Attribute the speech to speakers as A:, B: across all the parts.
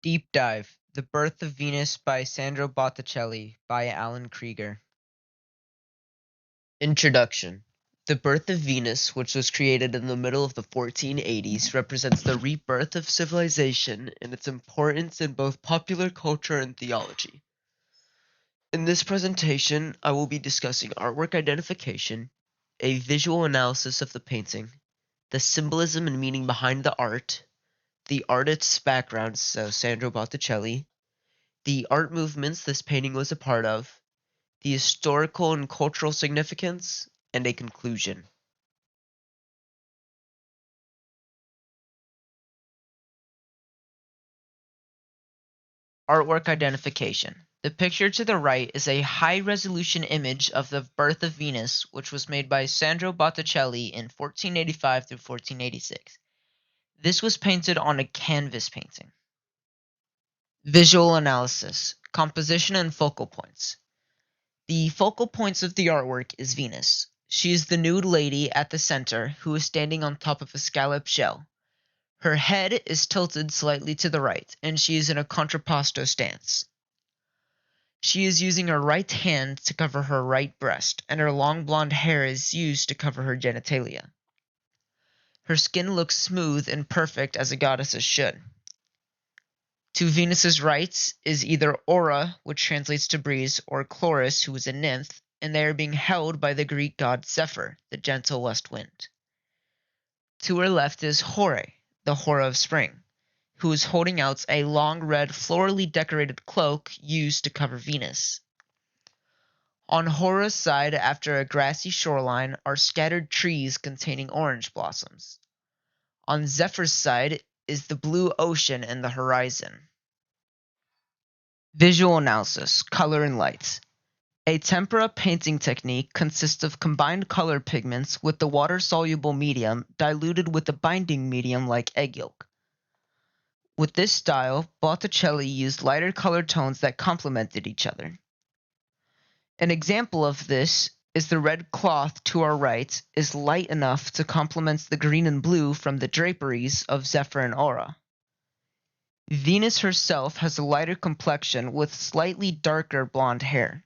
A: Deep Dive: The Birth of Venus by Sandro Botticelli by Alan Kriger. Introduction. The Birth of Venus, which was created in the middle of the 1480s, represents the rebirth of civilization and its importance in both popular culture and theology. In this presentation, I will be discussing artwork identification, a visual analysis of the painting, the symbolism and meaning behind the art, the artist's background, so Sandro Botticelli, the art movements this painting was a part of, the historical and cultural significance, and a conclusion. Artwork identification. The picture to the right is a high-resolution image of the Birth of Venus, which was made by Sandro Botticelli in 1485 through 1486. This was painted on a canvas painting. Visual analysis, composition and focal points. The focal points of the artwork is Venus. She is the nude lady at the center who is standing on top of a scallop shell. Her head is tilted slightly to the right, and she is in a contrapposto stance. She is using her right hand to cover her right breast, and her long blonde hair is used to cover her genitalia. Her skin looks smooth and perfect as a goddess's should. To Venus's right is either Aura, which translates to breeze, or Chloris, who is a nymph, and they are being held by the Greek god Zephyr, the gentle west wind. To her left is Hore, the Hora of spring, who is holding out a long red florally decorated cloak used to cover Venus. On Hora's side, after a grassy shoreline, are scattered trees containing orange blossoms. On Zephyr's side is the blue ocean and the horizon. Visual analysis, color and light. A tempera painting technique consists of combined color pigments with the water-soluble medium diluted with a binding medium like egg yolk. With this style, Botticelli used lighter color tones that complemented each other. An example of this is the red cloth to our right is light enough to complement the green and blue from the draperies of Zephyr and Aura. Venus herself has a lighter complexion with slightly darker blonde hair.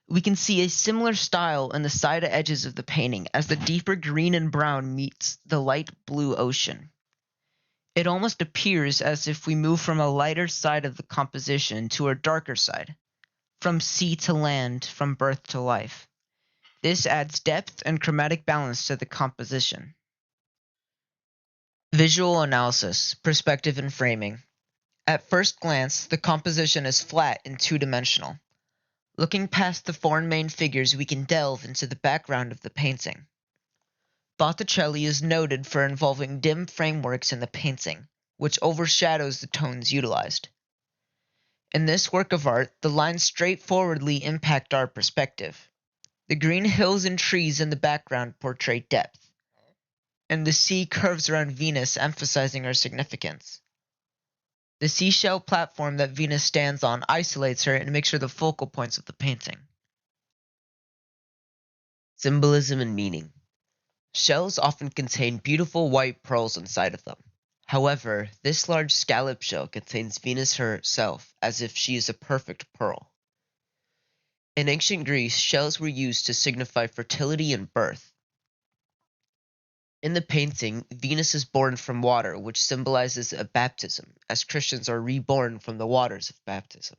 A: We can see a similar style in the side edges of the painting as the deeper green and brown meets the light blue ocean. It almost appears as if we move from a lighter side of the composition to a darker side, from sea to land, from birth to life. This adds depth and chromatic balance to the composition. Visual analysis, perspective and framing. At first glance, the composition is flat and two-dimensional. Looking past the four main figures, we can delve into the background of the painting. Botticelli is noted for involving dim frameworks in the painting, which overshadows the tones utilized. In this work of art, the lines straightforwardly impact our perspective. The green hills and trees in the background portray depth, and the sea curves around Venus, emphasizing her significance. The seashell platform that Venus stands on isolates her and makes her the focal points of the painting. Symbolism and meaning. Shells often contain beautiful white pearls inside of them. However, this large scallop shell contains Venus herself, as if she is a perfect pearl. In ancient Greece, shells were used to signify fertility and birth. In the painting, Venus is born from water, which symbolizes a baptism, as Christians are reborn from the waters of baptism.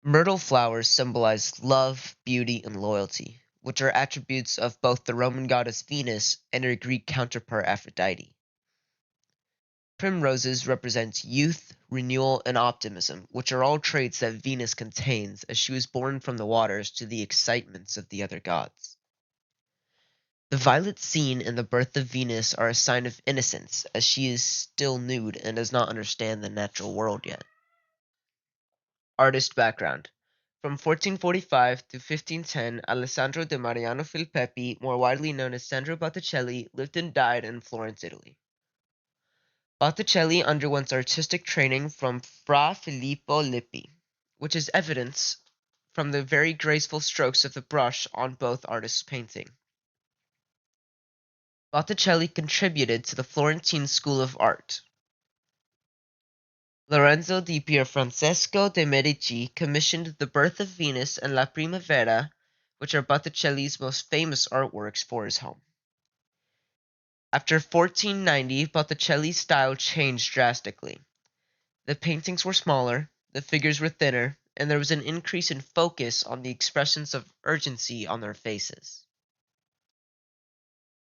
A: Myrtle flowers symbolize love, beauty, and loyalty, which are attributes of both the Roman goddess Venus and her Greek counterpart Aphrodite. Primroses represent youth, renewal, and optimism, which are all traits that Venus contains as she was born from the waters to the excitements of the other gods. The violets seen in the birth of Venus are a sign of innocence, as she is still nude and does not understand the natural world yet. Artist background. From 1445 to 1510, Alessandro de Mariano Filippi, more widely known as Sandro Botticelli, lived and died in Florence, Italy. Botticelli underwent artistic training from Fra Filippo Lippi, which is evidence from the very graceful strokes of the brush on both artists' painting. Botticelli contributed to the Florentine School of Art. Lorenzo di Pierfrancesco de' Medici commissioned The Birth of Venus and La Primavera, which are Botticelli's most famous artworks, for his home. After 1490, Botticelli's style changed drastically. The paintings were smaller, the figures were thinner, and there was an increase in focus on the expressions of urgency on their faces.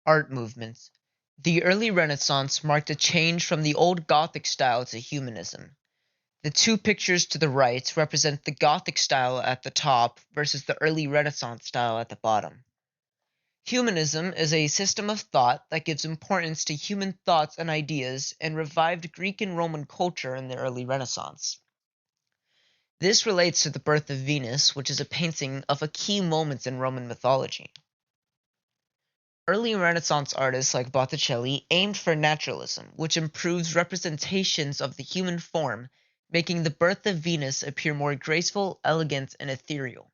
A: Art movements. The early Renaissance marked a change from the old Gothic style to humanism. The two pictures to the right represent the Gothic style at the top versus the early Renaissance style at the bottom. Humanism is a system of thought that gives importance to human thoughts and ideas and revived Greek and Roman culture in the early Renaissance. This relates to The Birth of Venus, which is a painting of a key moment in Roman mythology. Early Renaissance artists like Botticelli aimed for naturalism, which improves representations of the human form, making The Birth of Venus appear more graceful, elegant, and ethereal.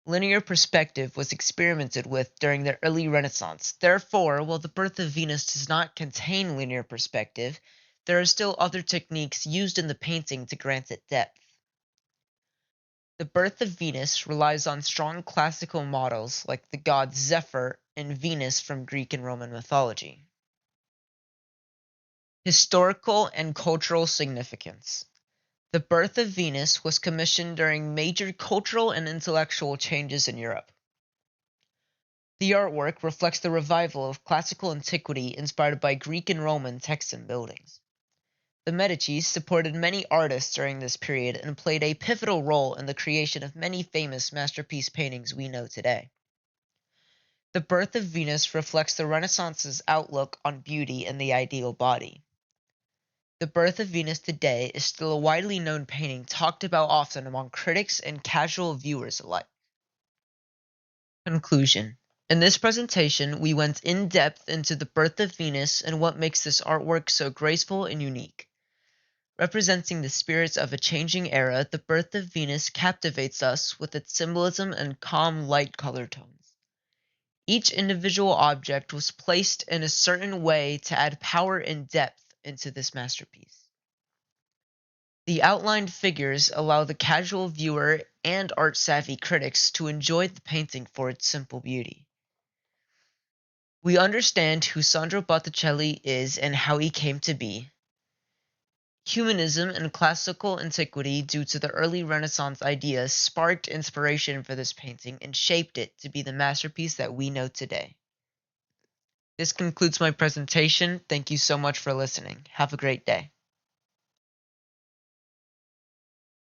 A: Linear perspective was experimented with during the early Renaissance. Therefore, while The Birth of Venus does not contain linear perspective, there are still other techniques used in the painting to grant it depth. The Birth of Venus relies on strong classical models like the gods Zephyr and Venus from Greek and Roman mythology. Historical and cultural significance. The Birth of Venus was commissioned during major cultural and intellectual changes in Europe. The artwork reflects the revival of classical antiquity inspired by Greek and Roman texts and buildings. The Medici supported many artists during this period and played a pivotal role in the creation of many famous masterpiece paintings we know today. The Birth of Venus reflects the Renaissance's outlook on beauty and the ideal body. The Birth of Venus today is still a widely known painting talked about often among critics and casual viewers alike. Conclusion. In this presentation, we went in depth into The Birth of Venus and what makes this artwork so graceful and unique. Representing the spirits of a changing era, The Birth of Venus captivates us with its symbolism and calm light color tones. Each individual object was placed in a certain way to add power and depth into this masterpiece. The outlined figures allow the casual viewer and art-savvy critics to enjoy the painting for its simple beauty. We understand who Sandro Botticelli is and how he came to be. Humanism and classical antiquity, due to the early Renaissance ideas, sparked inspiration for this painting and shaped it to be the masterpiece that we know today. This concludes my presentation. Thank you so much for listening. Have a great day.